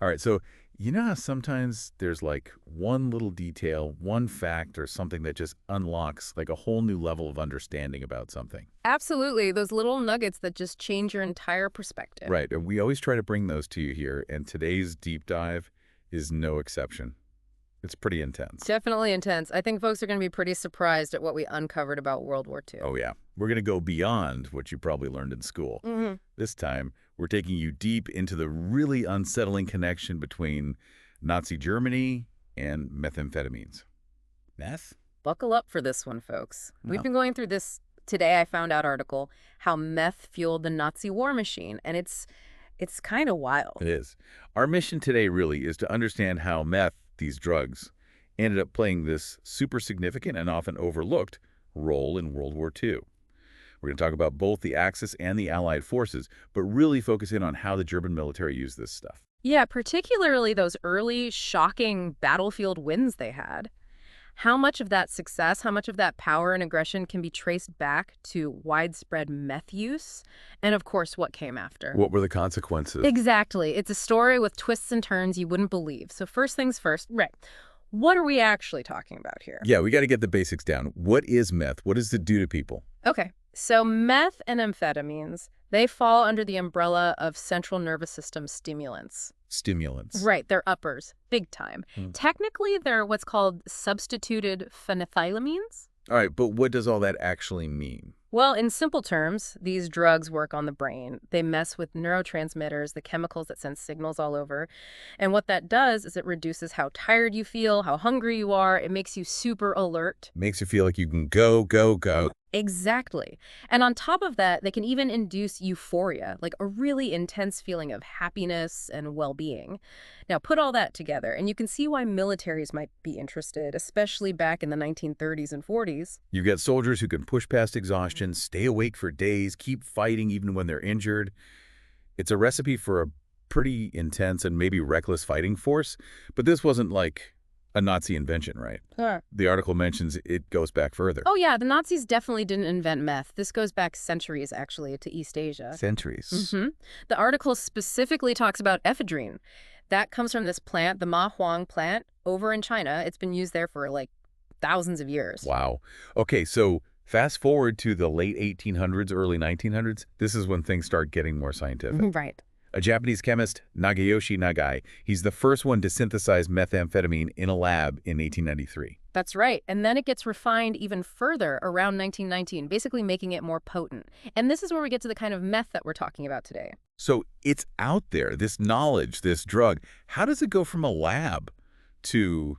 All right, so you know how sometimes there's like one little detail, one fact or something that just unlocks like a whole new level of understanding about something? Absolutely. Those little nuggets that just change your entire perspective. Right, and we always try to bring those to you here, and today's deep dive is no exception. It's pretty intense. Definitely intense. I think folks are going to be pretty surprised at what we uncovered about World War II. Oh yeah, we're going to go beyond what you probably learned in school. Hmm. This time, we're taking you deep into the really unsettling connection between Nazi Germany and methamphetamines. Meth? Buckle up for this one, folks. We've No. been going through this Today I Found Out article, how meth fueled the Nazi war machine, and it's kind of wild. It is. Our mission today really is to understand how meth, these drugs, ended up playing this super significant and often overlooked role in World War II. We're going to talk about both the Axis and the Allied forces, but really focus in on how the German military used this stuff. Yeah, particularly those early, shocking battlefield wins they had. How much of that success, how much of that power and aggression can be traced back to widespread meth use? And of course, what came after? What were the consequences? Exactly. It's a story with twists and turns you wouldn't believe. So first things first, right. What are we actually talking about here? Yeah, we got to get the basics down. What is meth? What does it do to people? Okay. So meth and amphetamines, they fall under the umbrella of central nervous system stimulants. Stimulants. Right, they're uppers, big time. Hmm. Technically, they're what's called substituted phenethylamines. All right, but what does all that actually mean? Well, in simple terms, these drugs work on the brain. They mess with neurotransmitters, the chemicals that send signals all over. And what that does is it reduces how tired you feel, how hungry you are. It makes you super alert. Makes you feel like you can go, go, go. Exactly. And on top of that, they can even induce euphoria, like a really intense feeling of happiness and well-being. Now, put all that together, and you can see why militaries might be interested, especially back in the 1930s and 40s. You've got soldiers who can push past exhaustion, stay awake for days, keep fighting even when they're injured. It's a recipe for a pretty intense and maybe reckless fighting force, but this wasn't like a Nazi invention, right? Huh. The article mentions it goes back further. Oh, yeah, the Nazis definitely didn't invent meth. This goes back centuries, actually, to East Asia. Centuries. The article specifically talks about ephedrine. That comes from this plant, the Ma Huang plant, over in China. It's been used there for like thousands of years. Wow. Okay, so fast forward to the late 1800s, early 1900s. This is when things start getting more scientific. Right. A Japanese chemist, Nagayoshi Nagai, he's the first one to synthesize methamphetamine in a lab in 1893. That's right. And then it gets refined even further around 1919, basically making it more potent. And this is where we get to the kind of meth that we're talking about today. So it's out there, this knowledge, this drug. How does it go from a lab to,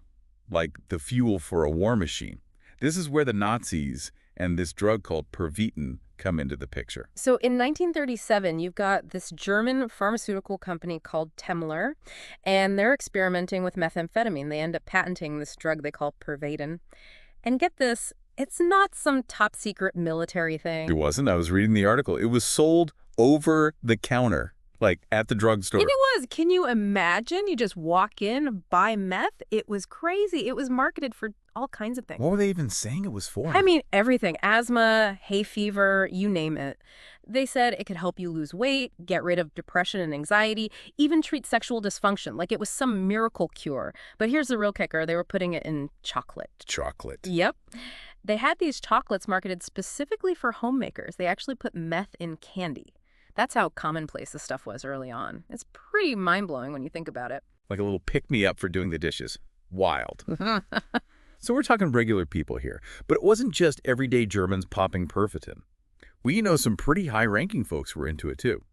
like, the fuel for a war machine? This is where the Nazis and this drug called Pervitin come into the picture. So in 1937, you've got this German pharmaceutical company called Temmler, and they're experimenting with methamphetamine. They end up patenting this drug they call Pervitin. And get this, it's not some top secret military thing. It wasn't. I was reading the article. It was sold over the counter, like at the drugstore. And it was. Can you imagine? You just walk in, buy meth. It was crazy. It was marketed for all kinds of things. What were they even saying it was for? I mean, everything. Asthma, hay fever, you name it. They said it could help you lose weight, get rid of depression and anxiety, even treat sexual dysfunction, like it was some miracle cure. But here's the real kicker. They were putting it in chocolate. Chocolate. Yep. They had these chocolates marketed specifically for homemakers. They actually put meth in candy. That's how commonplace this stuff was early on. It's pretty mind-blowing when you think about it. Like a little pick-me-up for doing the dishes. Wild. So we're talking regular people here. But it wasn't just everyday Germans popping Pervitin. We know some pretty high-ranking folks were into it, too.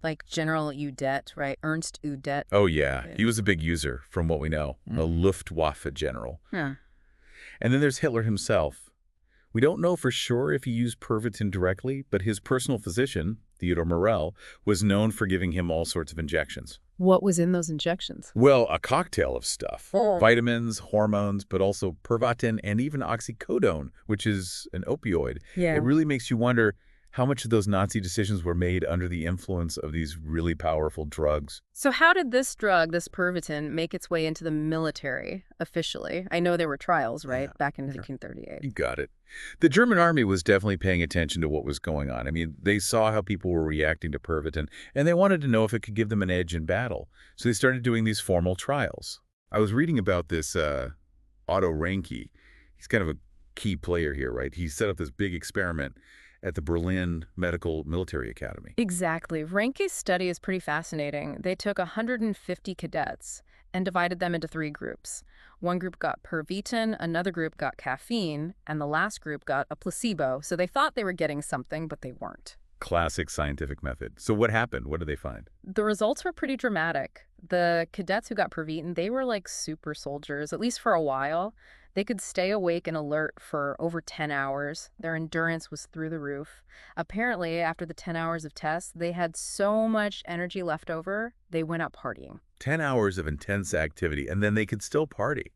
Like General Udet, right? Ernst Udet. Oh, yeah. He was a big user, from what we know. Mm. A Luftwaffe general. Yeah. And then there's Hitler himself. We don't know for sure if he used Pervitin directly, but his personal physician, Theodor Morell, was known for giving him all sorts of injections. What was in those injections? Well, a cocktail of stuff. Oh. Vitamins, hormones, but also Pervitin and even oxycodone, which is an opioid. Yeah. It really makes you wonder, How much of those Nazi decisions were made under the influence of these really powerful drugs? So how did this drug, this Pervitin, make its way into the military officially? I know there were trials, Yeah, right, back in sure. 1938. You got it. The German army was definitely paying attention to what was going on. I mean, they saw how people were reacting to Pervitin, and they wanted to know if it could give them an edge in battle. So they started doing these formal trials. I was reading about this Otto Ranke. He's kind of a key player here, right? He set up this big experiment at the Berlin Medical Military Academy. Exactly. Ranke's study is pretty fascinating. They took 150 cadets and divided them into three groups. One group got Pervitin, another group got caffeine, and the last group got a placebo. So they thought they were getting something, but they weren't. Classic scientific method. So what happened? What did they find? The results were pretty dramatic. The cadets who got Pervitin, they were like super soldiers, at least for a while. They could stay awake and alert for over 10 hours. Their endurance was through the roof. Apparently, after the 10 hours of tests, they had so much energy left over, they went out partying. 10 hours of intense activity, and then they could still party.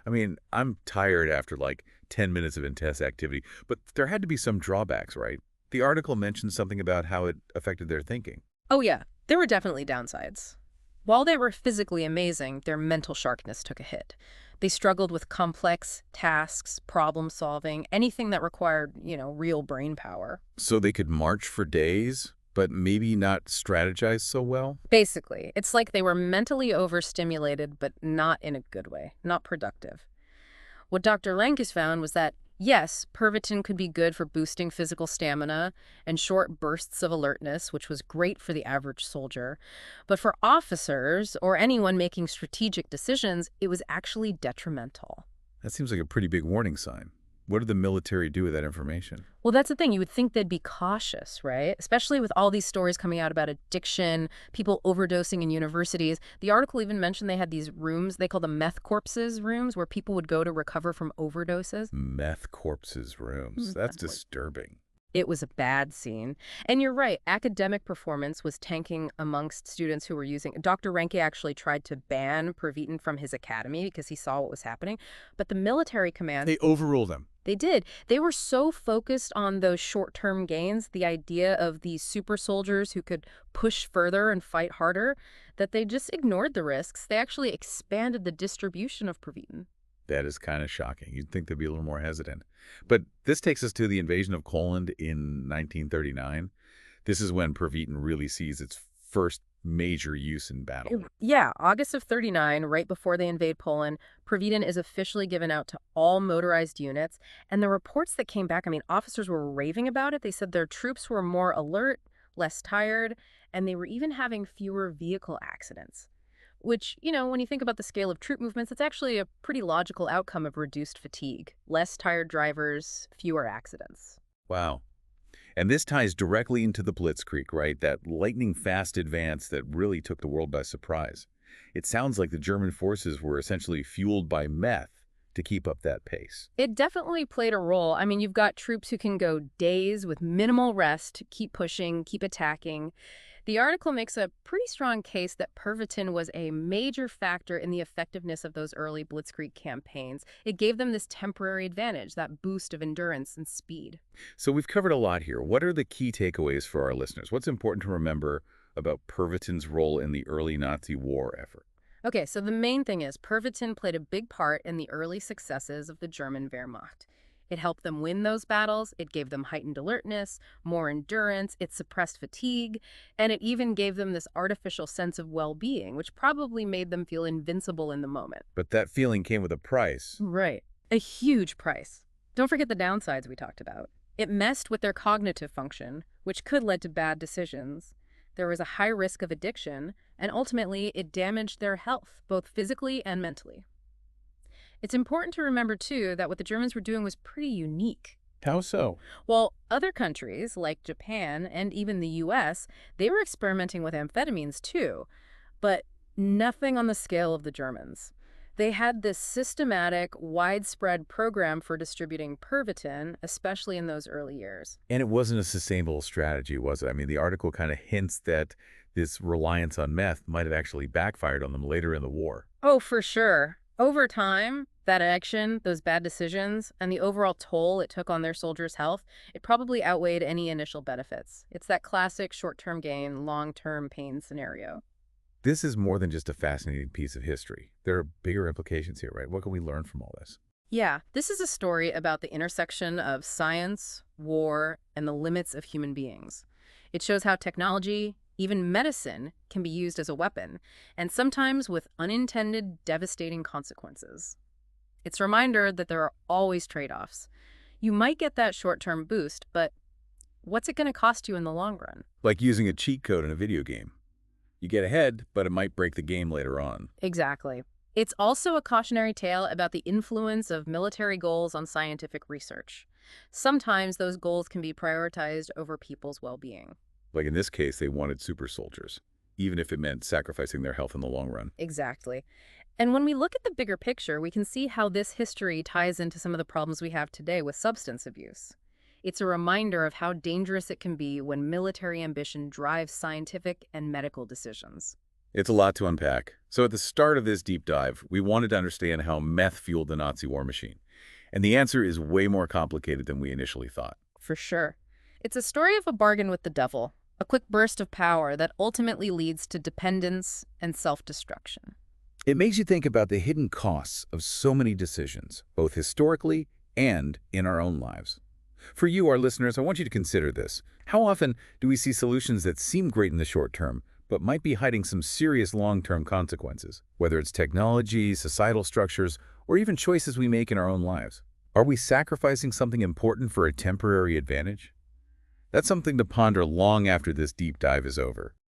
I mean, I'm tired after like 10 minutes of intense activity, but there had to be some drawbacks, right? The article mentioned something about how it affected their thinking. Oh yeah, there were definitely downsides. While they were physically amazing, their mental sharpness took a hit. They struggled with complex tasks, problem solving, anything that required, real brain power. So they could march for days, but maybe not strategize so well? Basically, it's like they were mentally overstimulated, but not in a good way, not productive. What Dr. Lankes found was that, yes, Pervitin could be good for boosting physical stamina and short bursts of alertness, which was great for the average soldier. But for officers or anyone making strategic decisions, it was actually detrimental. That seems like a pretty big warning sign. What did the military do with that information? Well, that's the thing. You would think they'd be cautious, right? Especially with all these stories coming out about addiction, people overdosing in universities. The article even mentioned they had these rooms, they call them meth corpses rooms, where people would go to recover from overdoses. Meth corpses rooms. That's Meth corp- disturbing. It was a bad scene. And you're right, academic performance was tanking amongst students who were using. Dr. Ranke actually tried to ban Pervitin from his academy because he saw what was happening. But the military command. They overruled them. They did. They were so focused on those short-term gains, the idea of these super soldiers who could push further and fight harder, that they just ignored the risks. They actually expanded the distribution of Pervitin. That is kind of shocking. You'd think they'd be a little more hesitant. But this takes us to the invasion of Poland in 1939. This is when Pervitin really sees its first major use in battle. Yeah, August of 39, right before they invade Poland, Pervitin is officially given out to all motorized units. And the reports that came back, I mean, officers were raving about it. They said their troops were more alert, less tired, and they were even having fewer vehicle accidents. Which, when you think about the scale of troop movements, it's actually a pretty logical outcome of reduced fatigue. Less tired drivers, fewer accidents. Wow. And this ties directly into the Blitzkrieg, right? That lightning-fast advance that really took the world by surprise. It sounds like the German forces were essentially fueled by meth to keep up that pace. It definitely played a role. I mean, you've got troops who can go days with minimal rest, keep pushing, keep attacking. The article makes a pretty strong case that Pervitin was a major factor in the effectiveness of those early Blitzkrieg campaigns. It gave them this temporary advantage, that boost of endurance and speed. So we've covered a lot here. What are the key takeaways for our listeners? What's important to remember about Pervitin's role in the early Nazi war effort? Okay, so the main thing is Pervitin played a big part in the early successes of the German Wehrmacht. It helped them win those battles, it gave them heightened alertness, more endurance, it suppressed fatigue, and it even gave them this artificial sense of well-being, which probably made them feel invincible in the moment. But that feeling came with a price. Right. A huge price. Don't forget the downsides we talked about. It messed with their cognitive function, which could lead to bad decisions. There was a high risk of addiction, and ultimately it damaged their health, both physically and mentally. It's important to remember, too, that what the Germans were doing was pretty unique. How so? While other countries, like Japan and even the US, they were experimenting with amphetamines, too, but nothing on the scale of the Germans. They had this systematic, widespread program for distributing Pervitin, especially in those early years. And it wasn't a sustainable strategy, was it? I mean, the article kind of hints that this reliance on meth might have actually backfired on them later in the war. Oh, for sure. Over time, That action, those bad decisions, and the overall toll it took on their soldiers' health, it probably outweighed any initial benefits. It's that classic short-term gain, long-term pain scenario. This is more than just a fascinating piece of history. There are bigger implications here, right? What can we learn from all this? Yeah, this is a story about the intersection of science, war, and the limits of human beings. It shows how technology, even medicine, can be used as a weapon, and sometimes with unintended, devastating consequences. It's a reminder that there are always trade-offs. You might get that short-term boost, but what's it going to cost you in the long run? Like using a cheat code in a video game. You get ahead, but it might break the game later on. Exactly. It's also a cautionary tale about the influence of military goals on scientific research. Sometimes those goals can be prioritized over people's well-being. Like in this case, they wanted super soldiers, even if it meant sacrificing their health in the long run. Exactly. And when we look at the bigger picture, we can see how this history ties into some of the problems we have today with substance abuse. It's a reminder of how dangerous it can be when military ambition drives scientific and medical decisions. It's a lot to unpack. So at the start of this deep dive, we wanted to understand how meth fueled the Nazi war machine. And the answer is way more complicated than we initially thought. For sure. It's a story of a bargain with the devil, a quick burst of power that ultimately leads to dependence and self-destruction. It makes you think about the hidden costs of so many decisions, both historically and in our own lives. For you, our listeners, I want you to consider this. How often do we see solutions that seem great in the short term, but might be hiding some serious long-term consequences, whether it's technology, societal structures, or even choices we make in our own lives? Are we sacrificing something important for a temporary advantage? That's something to ponder long after this deep dive is over.